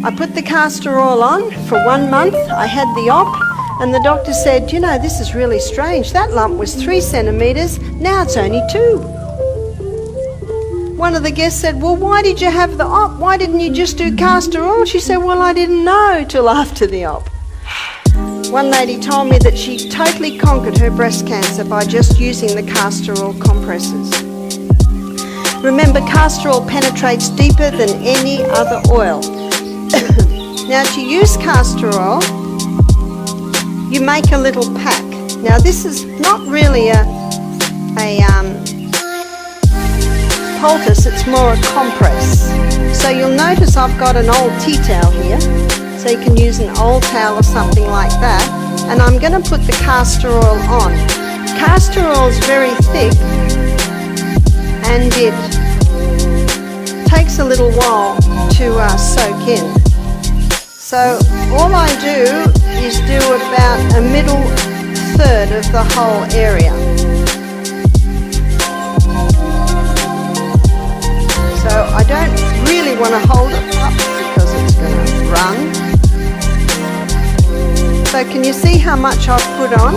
I put the castor oil on for 1 month. I had the op, and the doctor said, you know, this is really strange. That lump was 3 centimetres, now it's only 2. One of the guests said, well, why did you have the op? Why didn't you just do castor oil? She said, well, I didn't know till after the op. One lady told me that she totally conquered her breast cancer by just using the castor oil compresses. Remember, castor oil penetrates deeper than any other oil. Now, to use castor oil, you make a little pack. Now, this is not really a poultice, it's more a compress. So you'll notice I've got an old tea towel here. So you can use an old towel or something like that. And I'm going to put the castor oil on. Castor oil is very thick and it takes a little while to soak in. So all I do is do about a middle third of the whole area. So I don't really want to hold it up because it's going to run. So can you see how much I've put on?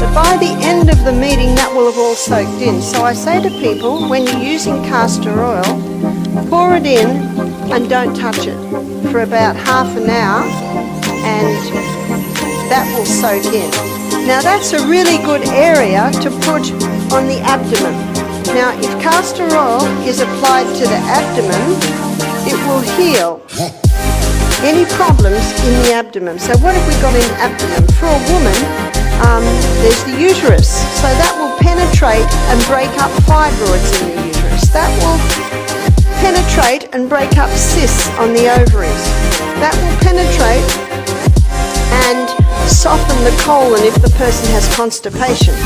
But by the end of the meeting that will have all soaked in. So I say to people, when you're using castor oil, pour it in and don't touch it for about half an hour and that will soak in. Now that's a really good area to put on the abdomen. Now if castor oil is applied to the abdomen, it will heal any problems in the abdomen. So what have we got in the abdomen? For a woman, there's the uterus. So that will penetrate and break up fibroids in the uterus. That will penetrate and break up cysts on the ovaries. That will penetrate and soften the colon if the person has constipation.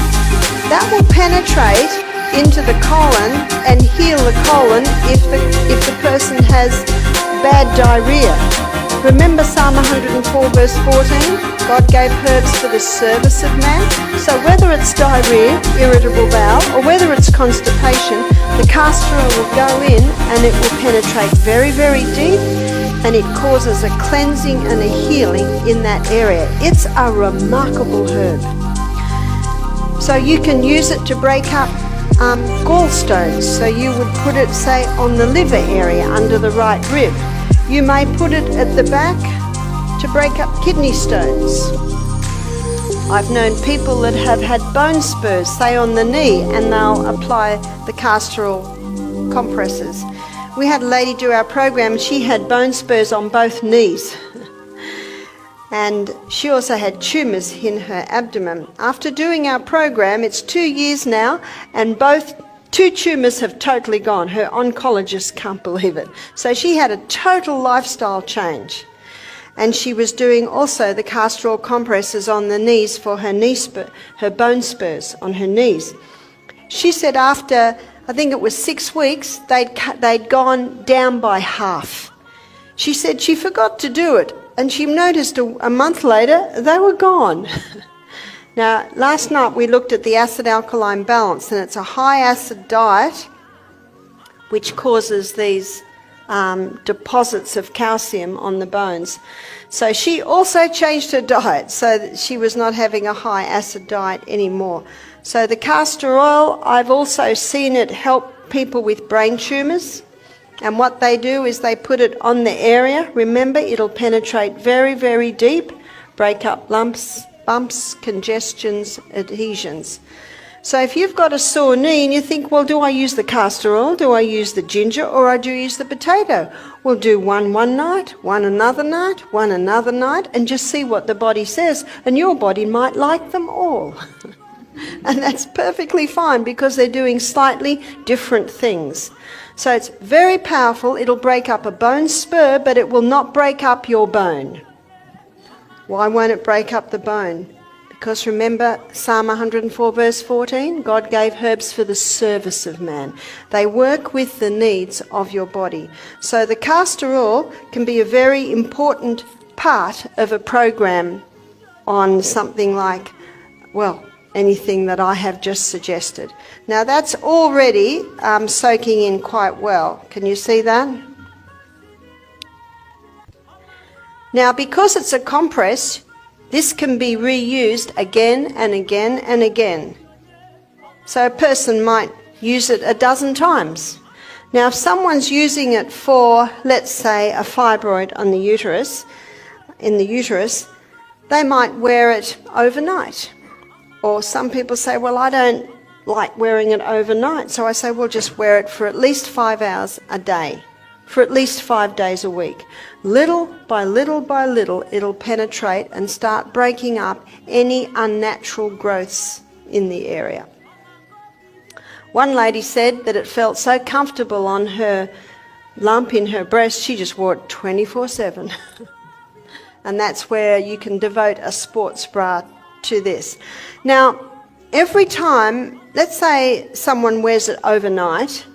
That will penetrate into the colon and heal the colon if the person has bad diarrhea. Remember Psalm 104 verse 14? God gave herbs for the service of man. So whether it's diarrhea, irritable bowel, or whether it's constipation, the castor oil will go in and it will penetrate very, very deep and it causes a cleansing and a healing in that area. It's a remarkable herb. So you can use it to break up gallstones. So you would put it, say, on the liver area under the right rib. You may put it at the back to break up kidney stones. I've known people that have had bone spurs, say on the knee, and they'll apply the castor oil compresses. We had a lady do our program, she had bone spurs on both knees. And she also had tumours in her abdomen. After doing our program, it's 2 years now, and both 2 tumours have totally gone. Her oncologist can't believe it. So she had a total lifestyle change. And she was doing also the castor oil compresses on the knees for her bone spurs on her knees. She said after, I think it was 6 weeks, they'd gone down by half. She said she forgot to do it, and she noticed a month later they were gone. Now, last night we looked at the acid-alkaline balance, and it's a high-acid diet which causes these deposits of calcium on the bones. So she also changed her diet so that she was not having a high-acid diet anymore. So the castor oil, I've also seen it help people with brain tumours. And what they do is they put it on the area. Remember, it'll penetrate very, very deep, break up lumps, bumps, congestions, adhesions. So if you've got a sore knee and you think, well, do I use the castor oil, do I use the ginger, or I do use the potato? Well, do one night, one another night, one another night, and just see what the body says. And your body might like them all. And that's perfectly fine because they're doing slightly different things. So it's very powerful. It'll break up a bone spur, but it will not break up your bone. Why won't it break up the bone? Because remember Psalm 104 verse 14, God gave herbs for the service of man. They work with the needs of your body. So the castor oil can be a very important part of a program on something like, well, anything that I have just suggested. Now that's already soaking in quite well. Can you see that? Now, because it's a compress, this can be reused again and again and again. So a person might use it a dozen times. Now, if someone's using it for, let's say, a fibroid on the uterus, in the uterus, they might wear it overnight. Or some people say, well, I don't like wearing it overnight. So I say, well, just wear it for at least 5 hours a day, for at least 5 days a week. Little by little by little, it'll penetrate and start breaking up any unnatural growths in the area. One lady said that it felt so comfortable on her lump in her breast, she just wore it 24/7. And that's where you can devote a sports bra to this. Now, every time, let's say someone wears it overnight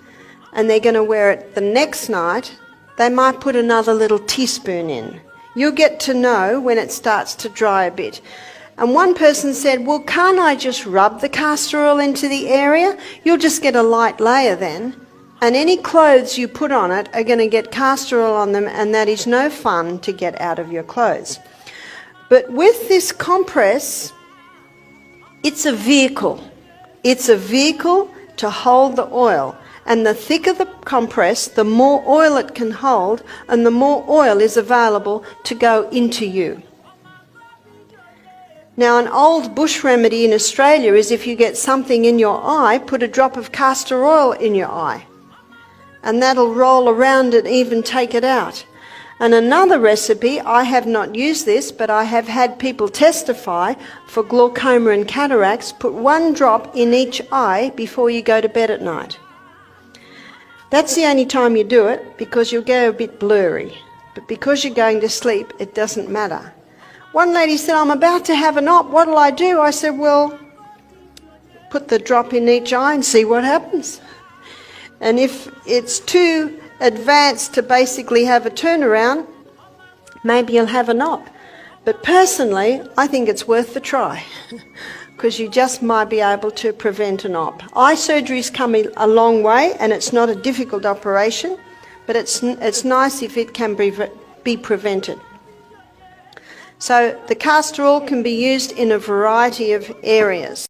and they're going to wear it the next night, they might put another little teaspoon in. You'll get to know when it starts to dry a bit. And one person said, well, can't I just rub the castor oil into the area? You'll just get a light layer then. And any clothes you put on it are going to get castor oil on them, and that is no fun to get out of your clothes. But with this compress, it's a vehicle. It's a vehicle to hold the oil. And the thicker the compress, the more oil it can hold, and the more oil is available to go into you. Now, an old bush remedy in Australia is if you get something in your eye, put a drop of castor oil in your eye. And that'll roll around and even take it out. And another recipe, I have not used this, but I have had people testify for glaucoma and cataracts, put 1 drop in each eye before you go to bed at night. That's the only time you do it, because you'll go a bit blurry. But because you're going to sleep, it doesn't matter. One lady said, I'm about to have an op, what'll I do? I said, well, put the drop in each eye and see what happens. And if it's too advanced to basically have a turnaround, maybe you'll have an op. But personally, I think it's worth the try, because you just might be able to prevent an op. Eye surgery's come a long way, and it's not a difficult operation, but it's nice if it can be prevented. So the castor oil can be used in a variety of areas.